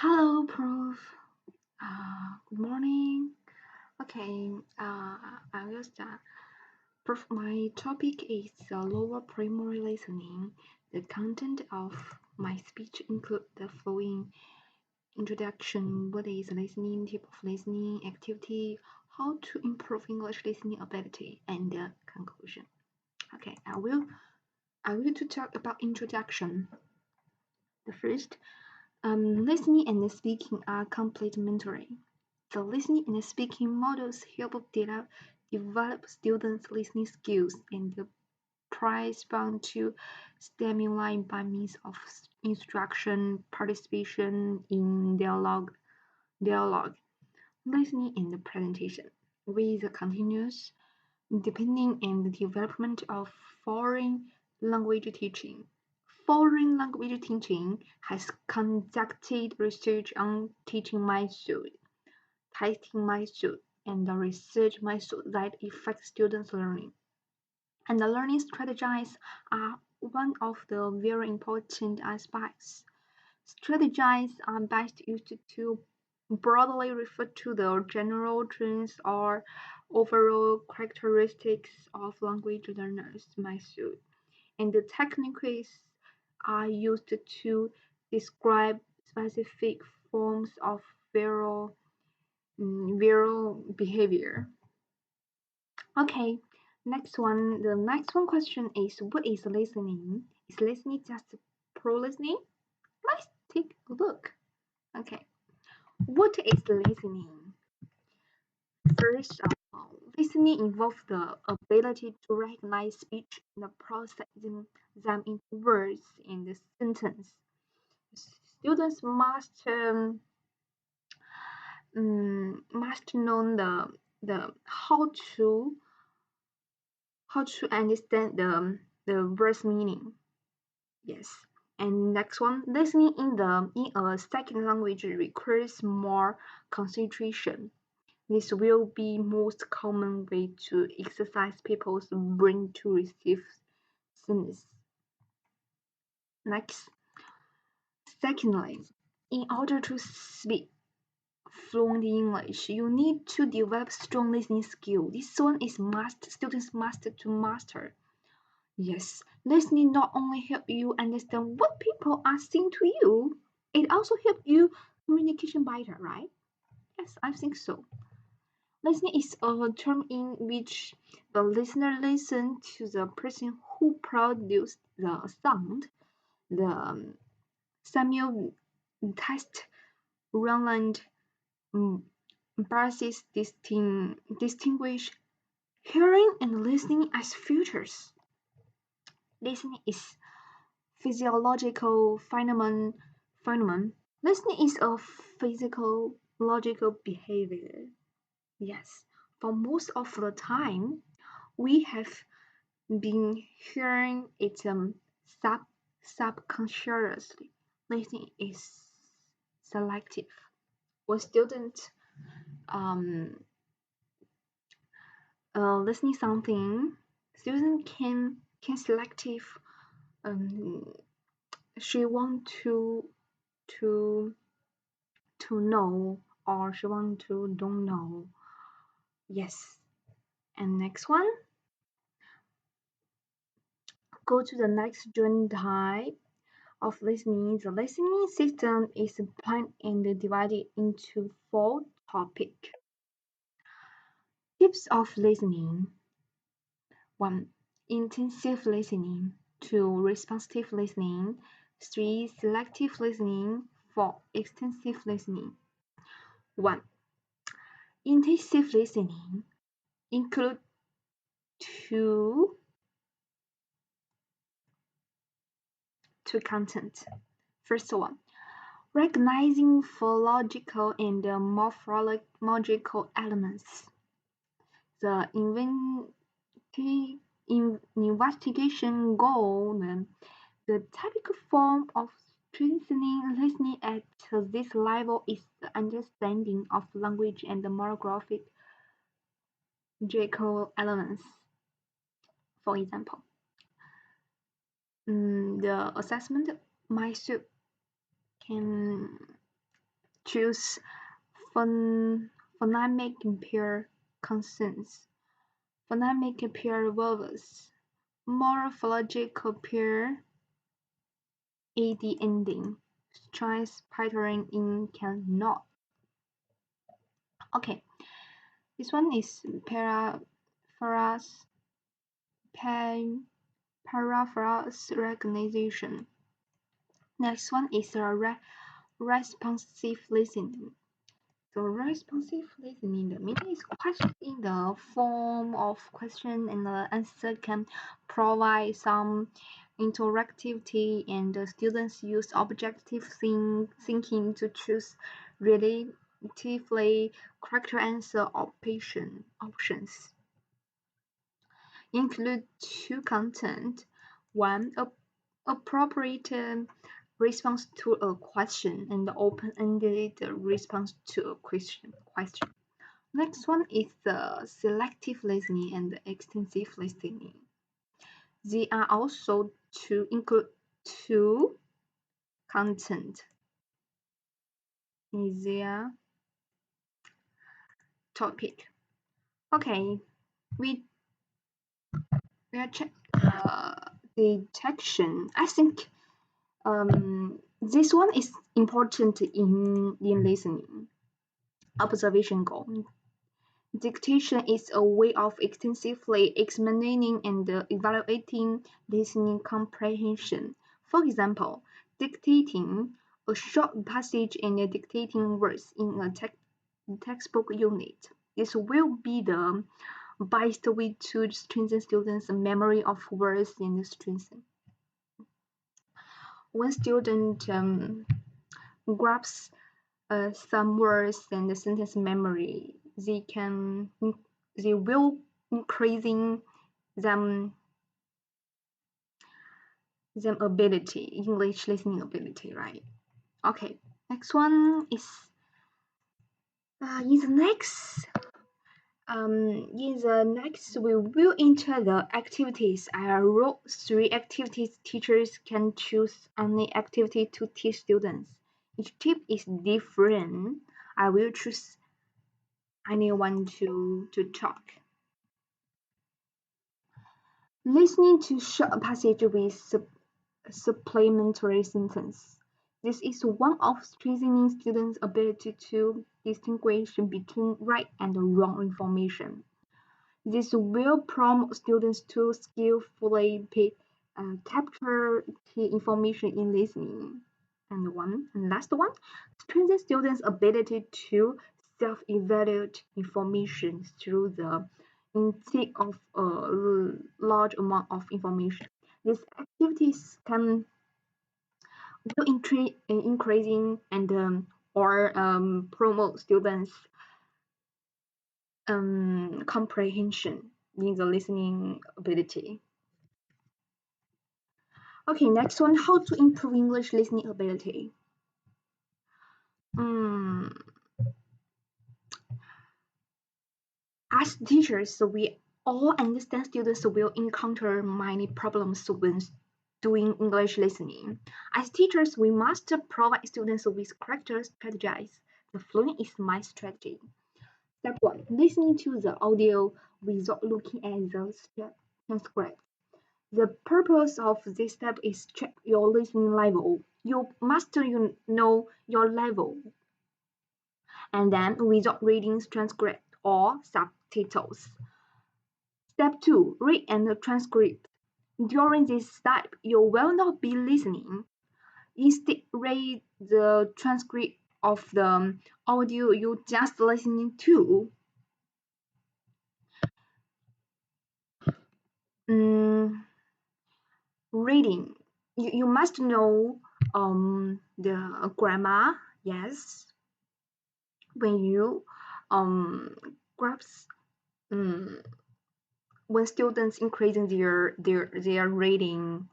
Hello, Prof. Good morning. Okay, I will start. Prof, my topic is lower primary listening. The content of my speech include the following introduction: what is listening, type of listening, activity, how to improve English listening ability, and the conclusion. Okay, I will to talk about introduction. The first, listening and speaking are complementary. The listening and speaking models help develop students' listening skills and respond to stimuli by means of instruction, participation in dialogue, listening, and presentation, with a continuous deepening and development of foreign language teaching. Foreign language teaching has conducted research on teaching methods, testing methods, and the research methods that affect students' learning. And the learning strategies are one of the very important aspects. Strategies are best used to broadly refer to the general trends or overall characteristics of language learners' method, and the techniques are used to describe specific forms of viral behavior. Okay, the next one question is, what is listening? Is listening just pro listening? Let's take a look. Okay, what is listening? First of all, listening involves the ability to recognize speech and processing them into words in the sentence. Students must know the how to understand the words meaning. Yes. And next one, listening in a second language requires more concentration. This will be most common way to exercise people's brain to receive signals. Next, secondly, in order to speak fluent English, you need to develop strong listening skill. This one is must. Students must to master. Yes, listening not only help you understand what people are saying to you, it also help you communication better, right? Yes, I think so. Listening is a term in which the listener listens to the person who produced the sound. The Samuel test Roland Barthes distinguish hearing and listening as features. Listening is physiological phenomenon. Listening is a physical logical behavior. Yes, for most of the time, we have been hearing it subconsciously. Listening is selective. When students um, listening something, student can selective. Um, she want to to know or she want to don't know. Yes. And next one, go to the next joint type of listening. The listening system is planned and divided into four topics. Types of listening. 1. Intensive listening. 2. Responsive listening. 3. Selective listening. 4. Extensive listening. 1. Intensive listening include two content. First one, recognizing phonological and morphological elements. The investigation goal, the typical form of strengthening listening at this level is the understanding of language and the morphological elements. For example, the assessment method can choose phonemic pair consonants, phonemic pair vowels, morphological pair ad ending, stress pattern in cannot. Okay, this one is paraphrase recognition. Next one is responsive listening. So responsive listening, the meaning is question in the form of question and the answer can provide some interactivity, and the students use objective thinking to choose relatively correct answer options. Include two content. One, appropriate response to a question, and open-ended response to a question. Next one is the selective listening and the extensive listening. They are also to include two content in their topic. Okay, we are check detection. I think this one is important in listening. Observation goal. Dictation is a way of extensively examining and evaluating listening comprehension. For example, dictating a short passage and dictating words in a textbook unit. This will be the best way to strengthen students' memory of words and strengthen. When student grasps some words and sentence memory, they will increasing them ability, English listening ability, right? Okay, next one is in the next we will enter the activities. I wrote 3 activities. Teachers can choose any activity to teach students. Each tip is different. I will choose anyone to talk. Listening to short passage with supplementary sentence. This is one of strengthening students' ability to distinguish between right and wrong information. This will prompt students to skillfully capture key information in listening. And last one, strengthen students' ability to self-evaluate information through the intake of a large amount of information. These activities can will increasing and or promote students' comprehension in the listening ability. Okay, next one, how to improve English listening ability. As teachers, we all understand students will encounter many problems when doing English listening. As teachers, we must provide students with correct strategies. The following is my strategy. Step 1. Listening to the audio without looking at the transcript. The purpose of this step is check your listening level. You must know your level. And then without reading transcript or subtitles. Step 2. Read and transcript. During this step, you will not be listening. Instead, read the transcript of the audio you just listening to. Reading. You must know the grammar, yes. When you grasp when students increasing their reading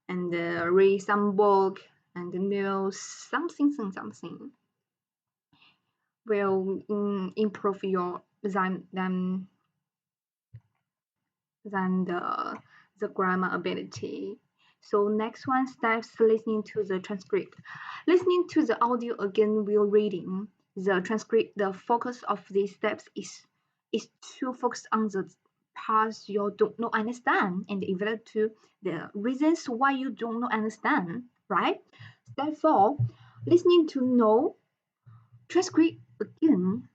and read some book and know something will improve your than the grammar ability. So next one, steps listening to the transcript. Listening to the audio again while reading the transcript, the focus of these steps is to focus on the parts you don't know understand and evaluate to the reasons why you don't know understand, right? Step 4, listening to know transcript again.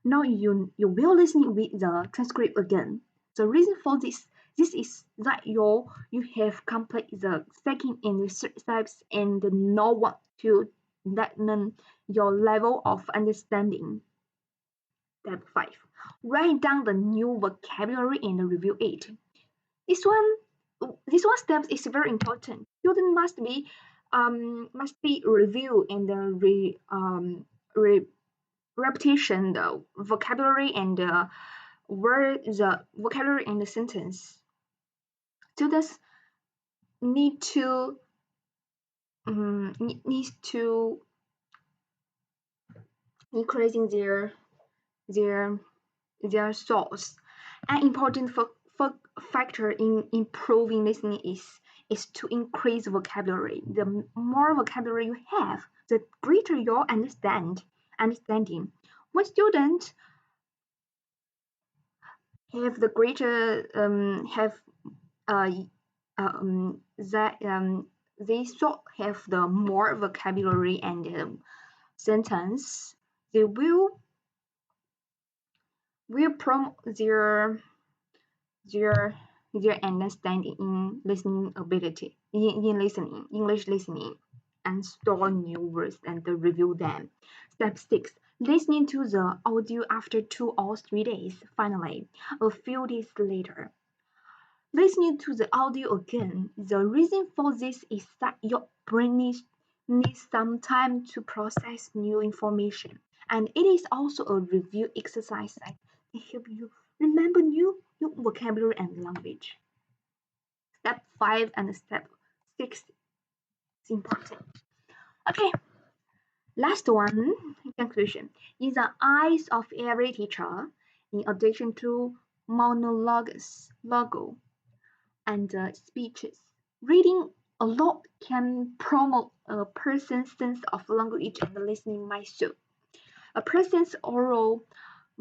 Now you will listen with the transcript again. The reason for this is that you have completed the second and the third steps and know what to learn your level of understanding. Step 5. Write down the new vocabulary and review it. This one step is very important. Student must be review and re, repetition the vocabulary and the vocabulary and the sentence. Students need to needs to increasing their their thoughts. An important factor in improving listening is to increase vocabulary. The more vocabulary you have, the greater your understanding. When students have the greater have uh, that they should have the more vocabulary and sentence, they will promote their their understanding in listening ability in listening English listening and store new words and review them. Step 6, listening to the audio after 2 or 3 days. Finally, a few days later, listening to the audio again. The reason for this is that your brain needs some time to process new information, and it is also a review exercise that can help you remember new vocabulary and language. Step 5 and step 6 is important. Okay, last one, conclusion. In the eyes of every teacher, in addition to monologues, logo, and speeches. Reading a lot can promote a person's sense of language and listening mindset. A person's oral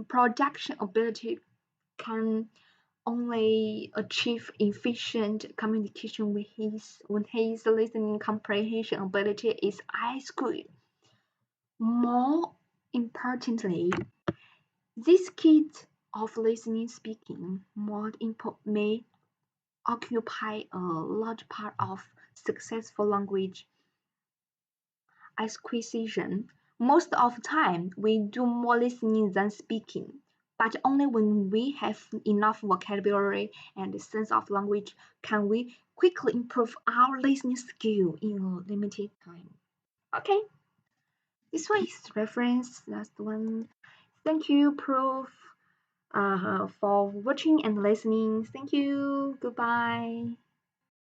production ability can only achieve efficient communication when his listening comprehension ability is as good. More importantly, this kit of listening speaking more input may occupy a large part of successful language acquisition. Most of the time, we do more listening than speaking, but only when we have enough vocabulary and sense of language can we quickly improve our listening skill in a limited time. Okay, this one is reference. Last one. Thank you, Prof, for watching and listening. Thank you. Goodbye.